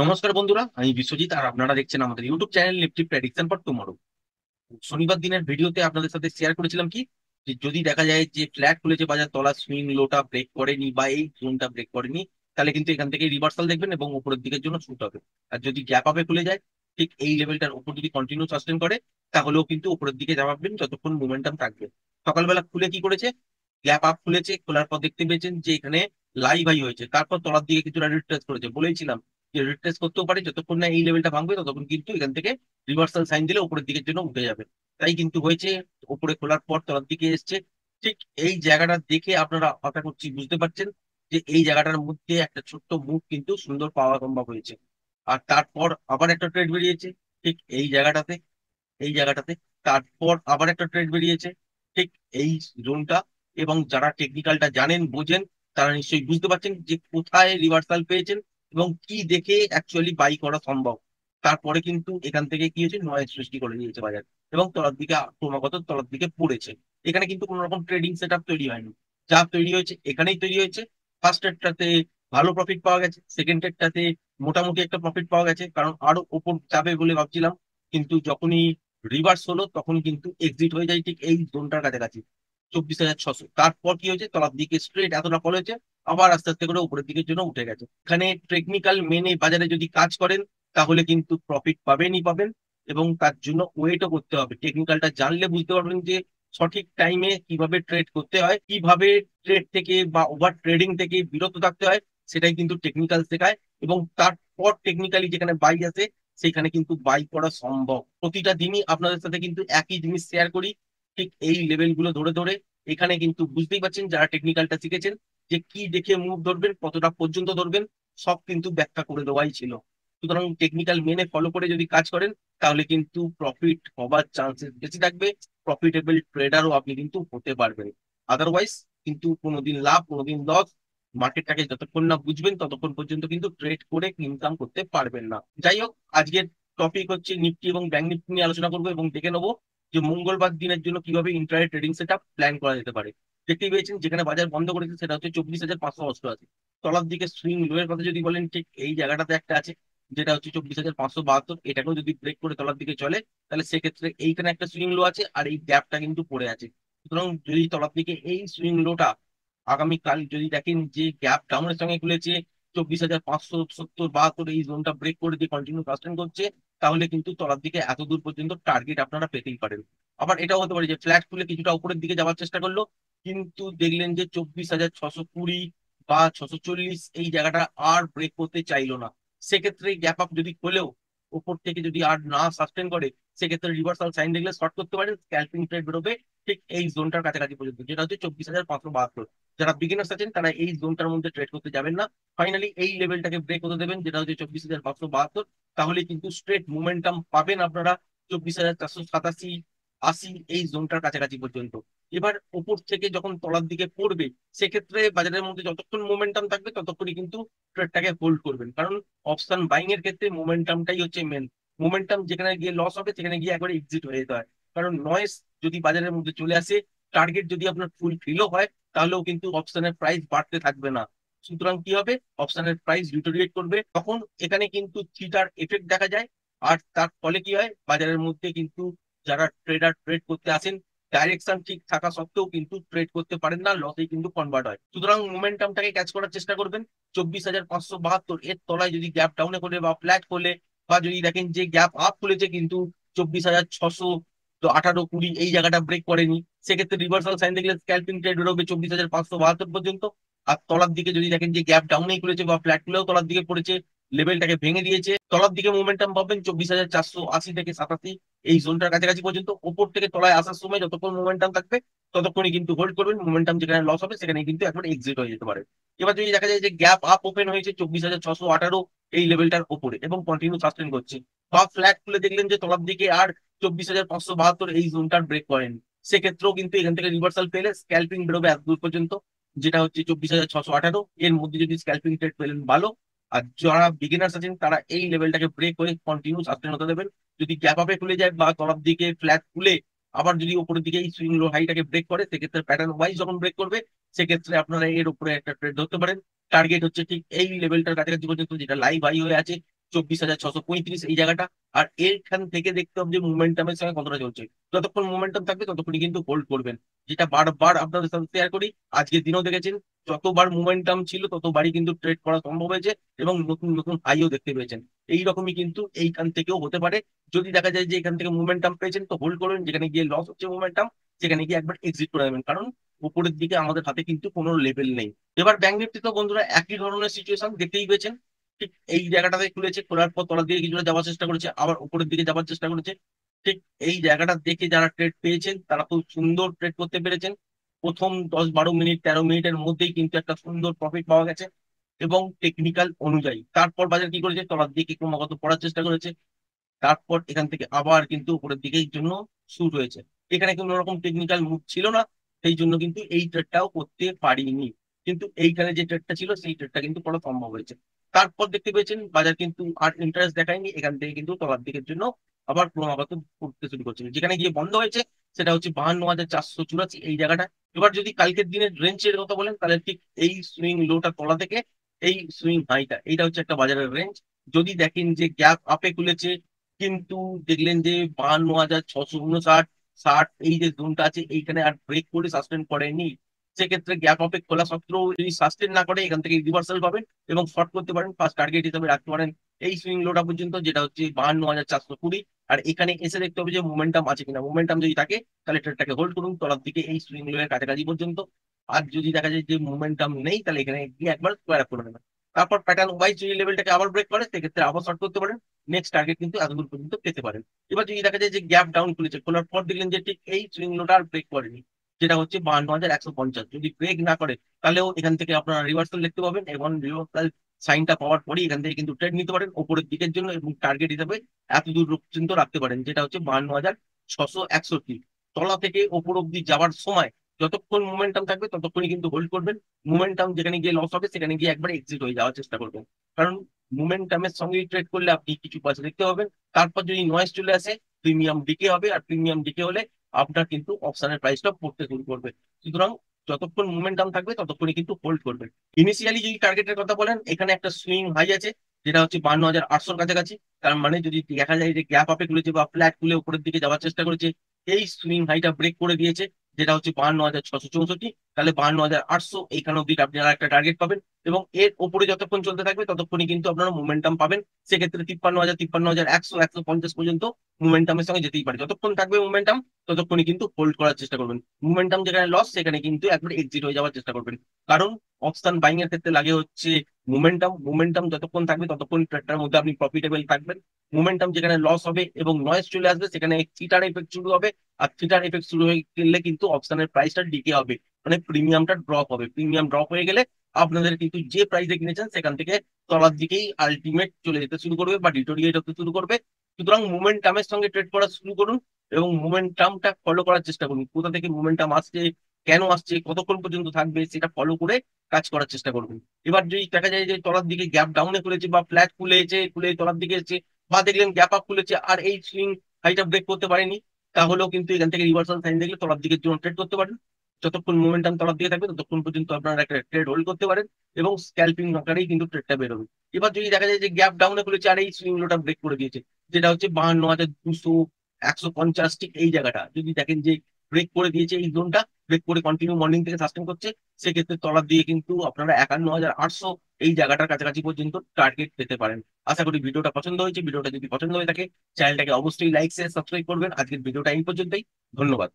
নমস্কার বন্ধুরা, আমি বিশ্বজিৎ আর আপনারা দেখছেন আমাদের YouTube channel Nifty prediction for tomorrow. শনিবার দিনের ভিডিওতে আপনাদের সাথে শেয়ার করেছিলাম কি, যে যদি দেখা যায় যে ফ্ল্যাট খুলেছে বাজার, তলা সুইং লোটা ব্রেক করেনি বা এই জোনটা ব্রেক করেনি, তাহলে কিন্তু এখান থেকে রিভার্সাল দেখবেন এবং উপরের দিকের জন্য শুট হবে। আর যদি গ্যাপ আপে খুলে যায়, ঠিক এই লেভেলটার উপর যদি কন্টিনিউ সাস্টেন করে, তাহলেও কিন্তু উপরের দিকে যাবেন যতক্ষণ মোমেন্টাম থাকবে। সকালবেলা খুলে কি করেছে, গ্যাপ আপ খুলেছে, খোলার পর দেখতে পেয়েছেন যে এখানে লাইভ হাই হয়েছে, তারপর তলার দিকে কিছুটা রিট্রেস করেছে। বলেছিলাম যে রিট্রেস করতেও পারে, যতক্ষণ না এই লেভেলটা ভাঙবে ততক্ষণ কিন্তু এখান থেকে রিভার্সাল সাইন দিলে উপরের দিকের জন্য উঠে যাবে। তাই কিন্তু হয়েছে, উপরে খোলার পর তলার দিকে এসছে। ঠিক এই জায়গাটা দেখে আপনারা আশা করছি বুঝতে পারছেন যে এই জায়গাটার মধ্যে একটা ছোট্ট মুভ কিন্তু সুন্দর পাওয়া সম্ভব হয়েছে। আর তারপর আবার একটা ট্রেড বেরিয়েছে ঠিক এই জায়গাটাতে। তারপর আবার একটা ট্রেড বেরিয়েছে ঠিক এই জোনটা। এবং যারা টেকনিক্যালটা জানেন বোঝেন, তারা নিশ্চয়ই বুঝতে পারছেন যে কোথায় রিভার্সাল পেয়েছেন এবং কি দেখে অ্যাকচুয়ালি বাই করা সম্ভব। তারপরে কিন্তু এখান থেকে কি হয়েছে, নয়েজ সৃষ্টি করে দিয়েছে বাজার এবং তলার দিকে ক্রমাগত তলার দিকে পড়েছে। এখানে কিন্তু কোনো রকম ট্রেডিং সেট আপ তৈরি হয়নি, যা তৈরি হয়েছে এখানেই তৈরি হয়েছে। ফার্স্ট এডটাতে ভালো প্রফিট পাওয়া গেছে, সেকেন্ড এডটাতে মোটামুটি একটা প্রফিট পাওয়া গেছে, কারণ আরো ওপর যাবে বলে ভাবছিলাম। কিন্তু যখনই রিভার্স হলো তখন কিন্তু এক্সিট হয়ে যায় ঠিক এই জোনটার কাছাকাছি, 24,600। তারপর কি হয়েছে, তলার দিকে স্ট্রেট এতটা ফল হয়েছে, আবার আস্তে আস্তে করে উপরের দিকের জন্য উঠে গেছে। এখানে টেকনিক্যাল মেনে বাজারে যদি কাজ করেন, তাহলে কিন্তু প্রফিট পাবেনই পাবেন। এবং তার জন্য ওয়েটও করতে হবে, টেকনিক্যালটা জানলে বুঝতে পারবেন যে সঠিক টাইমে কিভাবে ট্রেড করতে হয়, কিভাবে ট্রেড থেকে বা ওভার ট্রেডিং থেকে বিরত থাকতে হয়, সেটাই কিন্তু টেকনিক্যাল শেখায়। এবং তারপর টেকনিক্যালি যেখানে বাই আছে, সেখানে কিন্তু বাই করা সম্ভব। প্রতিটা দিনই আপনাদের সাথে কিন্তু একই জিনিস শেয়ার করি, ঠিক এই লেভেল গুলো ধরে ধরে। এখানে কিন্তু বুঝতেই পারছেন যারা টেকনিক্যালটা শিখেছেন, যে কি দেখে মুভ ধরবেন, কতটা পর্যন্ত ধরবেন, সব কিন্তু ব্যাখ্যা করে দেওয়াই ছিল। সুতরাং টেকনিক্যাল মেনে ফলো করে যদি কাজ করেন, তাহলে কিন্তু প্রফিট হবার চান্সেস বেশি থাকবে, প্রফিটেবল ট্রেডারও আপনি কিন্তু হতে পারবেন। আদারওয়াইজ কিন্তু কোনোদিন লাভ কোনোদিন লস, মার্কেটটাকে যতক্ষণ না বুঝবেন ততক্ষণ পর্যন্ত কিন্তু ট্রেড করে ইনকাম করতে পারবেন না। যাই হোক, আজকের টপিক হচ্ছে নিফটি এবং ব্যাংক নিফটি নিয়ে আলোচনা করবো এবং দেখে নেবো যে মঙ্গলবার দিনের জন্য কিভাবে intraday trading set up plan করা যেতে পারে। দেখতেই পেয়েছেন যেখানে বাজার বন্ধ করেছে সেটা হচ্ছে 24,588। তলার দিকে সুইং লো এর কথা যদি বলেন, ঠিক এই জায়গাটাতে একটা আছে যেটা হচ্ছে 24,572। এটাকেও যদি ব্রেক করে তলার দিকে চলে, তাহলে সেক্ষেত্রে এইখানে একটা সুইং লো আছে আর এই গ্যাপটা কিন্তু পড়ে আছে। সুতরাং যদি তলার দিকে এই সুইং লোটা আগামীকাল যদি দেখেন যে গ্যাপ ডাউনের সঙ্গে খুলেছে, 24,570-72 এই জোনটা ব্রেক করে দিয়ে কন্টিনিউ সাস্টেন করছে, তাহলে কিন্তু তলার দিকে এত দূর পর্যন্ত টার্গেট আপনারা পেতেই পারেন। আবার এটাও হতে পারে যে ফ্ল্যাট খুলে কিছুটা উপরের দিকে যাওয়ার চেষ্টা করলো, কিন্তু দেখলেন যে 24,620 বা 640 এই জায়গাটা আর ব্রেক করতে চাইলো না। সেক্ষেত্রে গ্যাপ আপ যদি খোলেও উপর থেকে যদি আর না সাস্টেন করে, সেক্ষেত্রে রিভার্সাল সাইন দেখলে শর্ট করতে পারেন, স্ক্যালপিং ট্রেড বেরোবে ঠিক এই জোনটার কাছাকাছি পর্যন্ত, যেটা হচ্ছে 24,572। যারা বিগিনার্স আছেন তারা এই জোনটার মধ্যে ট্রেড করতে যাবেন না, ফাইনালি এই লেভেলটাকে ব্রেক হতে দেবেন যেটা হচ্ছে 24,572। তাহলে কিন্তু স্ট্রেট মোমেন্টাম পাবেন আপনারা 24,487, 80 এই জোনটার কাছাকাছি পর্যন্ত। এবার উপর থেকে যখন তলার দিকে পড়বে, সেক্ষেত্রে বাজারের মধ্যে যতক্ষণ মোমেন্টাম থাকবে ততক্ষণই কিন্তু ট্রেডটাকে হোল্ড করবেন, কারণ অপশন বাইং এর ক্ষেত্রে মোমেন্টামটাই হচ্ছে মেন। মোমেন্টাম যেখানে গিয়ে লস হবে সেখানে গিয়ে একবারে এক্সিট হয়ে যেতে হয়, কারণ নয়েস যদি বাজারের মধ্যে চলে আসে, টার্গেট যদি আপনার ফুল ফিলও হয়, তাহলেও কিন্তু অপশনের প্রাইস বাড়তে থাকবে না। সুতরাং কি হবে, অপশনের প্রাইস ডিটোরিয়েট করবে, তখন এখানে কিন্তু থিটার এফেক্ট দেখা যায়। আর তার ফলে কি হয়, বাজারের মধ্যে কিন্তু যারা ট্রেডার ট্রেড করতে আসেন, ডাইরেকশন ঠিক থাকা সত্ত্বেও কিন্তু ট্রেড করতে পারেন না, লসে কিন্তু কনভার্ট হয়। সুতরাং মোমেন্টামটাকে ক্যাচ করার চেষ্টা করবেন। 24,572 এর তলায় যদি গ্যাপ ডাউনে খোলে বা ফ্ল্যাট খোলে, বা যদি দেখেন যে গ্যাপ আপ খুলেছে কিন্তু 24,618-20 এই জায়গাটা ব্রেক করেনি, সেক্ষেত্রে রিভার্সাল সাইন দেখলে স্ক্যালপিং ট্রেড বেরোবে 24,572 পর্যন্ত। আর তলার দিকে যদি দেখেন যে গ্যাপ ডাউনেই খুলেছে বা ফ্ল্যাট খুলেও তলার দিকে পড়েছে, লেভেলটাকে ভেঙে দিয়েছে, তলার দিকে মোমেন্টাম পাবেন 24,480-87 এই জোনটার কাছাকাছি পর্যন্ত। ওপর থেকে তলায় আসার সময় যতক্ষণ মোমেন্টাম থাকবে ততক্ষণই কিন্তু হোল্ড করবেন, মোমেন্টাম যেখানে লস হবে সেখানে কিন্তু একবার এক্সিট হয়ে যেতে পারে। এবার যদি দেখা যায় যে গ্যাপ আপ ওপেন হয়েছে 24,618 এই লেভেলটার উপরে এবং কন্টিনিউ সাস্টেন করছে, বা ফ্ল্যাট খুলে দেখলেন যে তলার দিকে আর 24,572 এই জোনটার ব্রেক করেন, সেক্ষেত্রেও কিন্তু এখান থেকে রিভার্সাল পেলে স্ক্যালপিং বেরোবে এত দূর পর্যন্ত, যেটা হচ্ছে 24,618। এর মধ্যে যদি স্ক্যালপিং ট্রেড পেলেন ভালো। আর যারা বিগিনার্স আছেন তারা এই লেভেলটাকে ব্রেক করে কন্টিনিউ সাস্টেন হতে দেবেন। যদি গ্যাপ আপে খুলে যায় বা তলার দিকে ফ্ল্যাট খুলে আবার যদি উপরের দিকে এই সুইং লো হাইটাকে ব্রেক করে, সেক্ষেত্রে প্যাটার্ন ওয়াইজ যখন ব্রেক করবে, সেক্ষেত্রে আপনারা এর উপরে একটা ট্রেড ধরতে পারেন। টার্গেট হচ্ছে ঠিক এই লেভেলটার কাছাকাছি পর্যন্ত, যেটা লাইভ হাই হয়ে আছে 24,635 এই জায়গাটা। আর এখান থেকে দেখতে হবে যে মোমেন্টামের সঙ্গে কতটা চলছে। যতক্ষণ মোমেন্টাম থাকবে ততক্ষণই কিন্তু হোল্ড করবেন, যেটা বারবার আপনাদের সাথে শেয়ার করি। আজকের দিনও দেখেছেন, যতবার মোমেন্টাম ছিল ততবারই কিন্তু ট্রেড করা সম্ভব হয়েছে এবং নতুন নতুন হাইও দেখতে পেয়েছেন। এইরকমই কিন্তু এইখান থেকেও হতে পারে। যদি দেখা যায় যে এখান থেকে মোমেন্টাম পেয়েছেন তো হোল্ড করবেন, যেখানে গিয়ে লস হচ্ছে মোমেন্টাম সেখানে গিয়ে একবার এক্সিট করে দেবেন, কারণ উপরের দিকে আমাদের হাতে কিন্তু কোনো লেভেল নেই। এবার ব্যাংক নিফটি তো বন্ধুরা একই ধরনের সিচুয়েশন দেখতেই পেয়েছেন। ঠিক এই জায়গাটাতে খুলেছে, খোলার পর তলার দিকে কিছুটা যাওয়ার চেষ্টা করেছে, আবার উপরের দিকে যাওয়ার চেষ্টা করেছে। ঠিক এই জায়গাটা দেখে যারা ট্রেড পেয়েছেন তারা খুব সুন্দর ট্রেড করতে পেরেছেন। প্রথম 10-12 মিনিট 13 মিনিটের মধ্যেই কিন্তু একটা সুন্দর প্রফিট পাওয়া গেছে। এবং টেকনিক্যাল অনুযায়ী তারপর বাজার কি করেছে, তলার দিকে ক্রমাগত পড়ার চেষ্টা করেছে। তারপর এখান থেকে আবার কিন্তু উপরের দিকের জন্য শুট হয়েছে। এখানে কোনো রকম টেকনিক্যাল মুভ ছিল না, সেই জন্য কিন্তু এই ট্রেডটাও করতে পারিনি। কিন্তু এইখানে যে ট্রেডটা ছিল সেই ট্রেডটা কিন্তু করা সম্ভব হয়েছে। তারপর দেখতে পেয়েছেন বাজার কিন্তু আর ইন্টারেস্ট দেখায়নি, এখান থেকে কিন্তু তলার দিকের জন্য আবার ক্রমাগত উঠতে শুরু করছে। যেখানে গিয়ে বন্ধ হয়েছে সেটা হচ্ছে 52,484 এই জায়গাটা। এবার যদি কালকের দিনের রেঞ্জের কথা বলেন তাহলে ঠিক এই সুইং লোটা তলা থেকে এই সুইং হাইটা, এইটা হচ্ছে একটা বাজারের রেঞ্জ। যদি দেখেন যে গ্যাপ আপে খুলেছে, কিন্তু দেখলেন যে 52,659 ষাট এই যে জোনটা আছে এইখানে আর ব্রেক করে সাস্টেন করেনি, সেক্ষেত্রে গ্যাপ আপে খোলা সত্ত্বেও যদি সাস্টেন না করে এখান থেকে রিভার্সাল পাবেন এবং শর্ট করতে পারেন। ফার্স্ট টার্গেট হিসেবে রাখতে পারেন এই সুইং লোটা পর্যন্ত, যেটা হচ্ছে 52,420। আর এখানে এসে দেখতে হবে যে মোমেন্টাম আছে কিনা। মোমেন্টাম যদি থাকে তাহলে ট্রেডটাকে হোল্ড করুন তলার দিকে এই সুইং লোয়ের কাছাকাছি পর্যন্ত। আর যদি দেখা যায় যে মোমেন্টাম নেই তাহলে এখানে গিয়ে একবার স্কোয়ার আপ করে নেবেন। তারপর প্যাটার্ন ওয়াইজ যদি লেভেলটাকে আবার ব্রেক করে সেক্ষেত্রে আবার শর্ট করতে পারেন। নেক্সট টার্গেট কিন্তু এতদূর পর্যন্ত পেতে পারেন। এবার যদি দেখা যায় যে গ্যাপ ডাউন খুলেছে, খোলার পর দেখলেন যে ঠিক এই সুইং লোটা আর ব্রেক করেনি, যেটা হচ্ছে 52,150, যদি ব্রেক না করে তাহলেও এখান থেকে আপনারা রিভার্সাল দেখতে পাবেন এবং রিভার্সাল সাইনটা পাওয়ার পরই এখান থেকে কিন্তু ট্রেড নিতে পারেন উপরের দিকের জন্য এবং টার্গেট হিসাবে এত দূর পর্যন্ত রাখতে পারেন, যেটা হচ্ছে 52,661। তলা থেকে ওপর অব্দি যাওয়ার সময় যতক্ষণ মোমেন্টাম থাকবে ততক্ষণই কিন্তু হোল্ড করবেন। মোমেন্টাম যেখানে গিয়ে লস হবে সেখানে গিয়ে একবার এক্সিট হয়ে যাওয়ার চেষ্টা করবেন, কারণ মোমেন্টামের সঙ্গে ট্রেড করলে আপনি কিছু পয়সা দেখতে পাবেন। তারপর যদি নয়েজ চলে আসে প্রিমিয়াম ডিকে হবে, আর প্রিমিয়াম ডিকে হলে আপনার কিন্তু অপশনের প্রাইসটা পড়তে শুরু করবে। সুতরাং যতক্ষণ মোমেন্টাম থাকবে ততক্ষণই কিন্তু হোল্ড করবে। ইনিশিয়ালি যদি টার্গেটের কথা বলেন এখানে একটা সুইং হাই আছে, যেটা হচ্ছে 52,800 কাছাকাছি। তার মানে যদি দেখা যায় যে গ্যাপ আপে খুলেছে বা ফ্ল্যাট খুলে উপরের দিকে যাওয়ার চেষ্টা করেছে, এই সুইং হাইটা ব্রেক করে দিয়েছে যেটা হচ্ছে 52,664, তাহলে 52,800 এইখানে অব্দি আপনারা একটা টার্গেট পাবেন। এবং এর উপরে যতক্ষণ চলতে থাকবে ততক্ষণই কিন্তু আপনারা মোমেন্টাম পাবেন। সেক্ষেত্রে 53,100 150 পর্যন্ত মোমেন্টামের সঙ্গে যেতেই পারে। যতক্ষণ থাকবে মোমেন্টাম ততক্ষণই কিন্তু হোল্ড করার চেষ্টা করবেন। মোমেন্টাম যেখানে লস সেখানে কিন্তু একবার এক্সিট হয়ে যাওয়ার চেষ্টা করবেন, কারণ অপশন বাইং এর ক্ষেত্রে লাগে হচ্ছে মোমেন্টাম। মোমেন্টাম যতক্ষণ থাকবে ততক্ষণ ট্রেডটার মধ্যে আপনি প্রফিটেবল থাকবেন। মোমেন্টাম যেখানে লস হবে এবং নয়েজ চলে আসবে সেখানে থিটার এফেক্ট শুরু হবে। আর থিটার এফেক্ট শুরু হয়ে গেলে কিন্তু অপশনের প্রাইসটা ডিকে হবে, মানে প্রিমিয়ামটা ড্রপ হবে। প্রিমিয়াম ড্রপ হয়ে গেলে আপনাদের কিন্তু যে প্রাইসে কিনেছেন সেখান থেকে তলার দিকেই আলটিমেট চলে যেতে শুরু করবে বা ডিটোরিয়েট হতে শুরু করবে। সুতরাং মোমেন্টামের সঙ্গে ট্রেড করা শুরু করুন এবং মোমেন্টামটা ফলো করার চেষ্টা করুন। কোথা থেকে মোমেন্টাম আসছে, কেন আসছে, কতক্ষণ পর্যন্ত থাকবে সেটা ফলো করে কাজ করার চেষ্টা করবেন। এবার যদি দেখা যায় যে তলার দিকে গ্যাপ ডাউনে খুলেছে বা ফ্ল্যাট খুলেছে, খুলে তলার দিকে এসেছে, বা দেখলেন গ্যাপ আপ খুলেছে আর এই সুইং হাইটা ব্রেক করতে পারেনি, তাহলেও কিন্তু এখান থেকে রিভার্সাল সাইন দেখলে তলার দিকের জন্য ট্রেড করতে পারেন। যতক্ষণ মোমেন্টাম তলার দিকে থাকবে ততক্ষণ পর্যন্ত আপনারা একটা ট্রেড হোল্ড করতে পারেন এবং স্ক্যালপিং আকারেই কিন্তু ট্রেডটা বেরোবে। এবার যদি দেখা যায় যে গ্যাপ ডাউনে খুলেছে আর এই সুইং লোটা ব্রেক করে দিয়েছে, যেটা হচ্ছে 52,200 150, ঠিক এই জায়গাটা যদি দেখেন যে ব্রেক করে দিয়েছে, এই জোনটা ব্রেক করে কন্টিনিউ মর্নিং থেকে সাস্টেন করছে, সেক্ষেত্রে তলার দিয়ে কিন্তু আপনারা 51,800 এই জায়গাটার কাছাকাছি পর্যন্ত টার্গেট পেতে পারেন। আশা করি ভিডিওটা পছন্দ হয়েছে। ভিডিওটা যদি পছন্দ হয়ে থাকে চ্যানেলটাকে অবশ্যই লাইক শেয়ার সাবস্ক্রাইব করবেন। আজকের ভিডিওটা এই পর্যন্তই। ধন্যবাদ।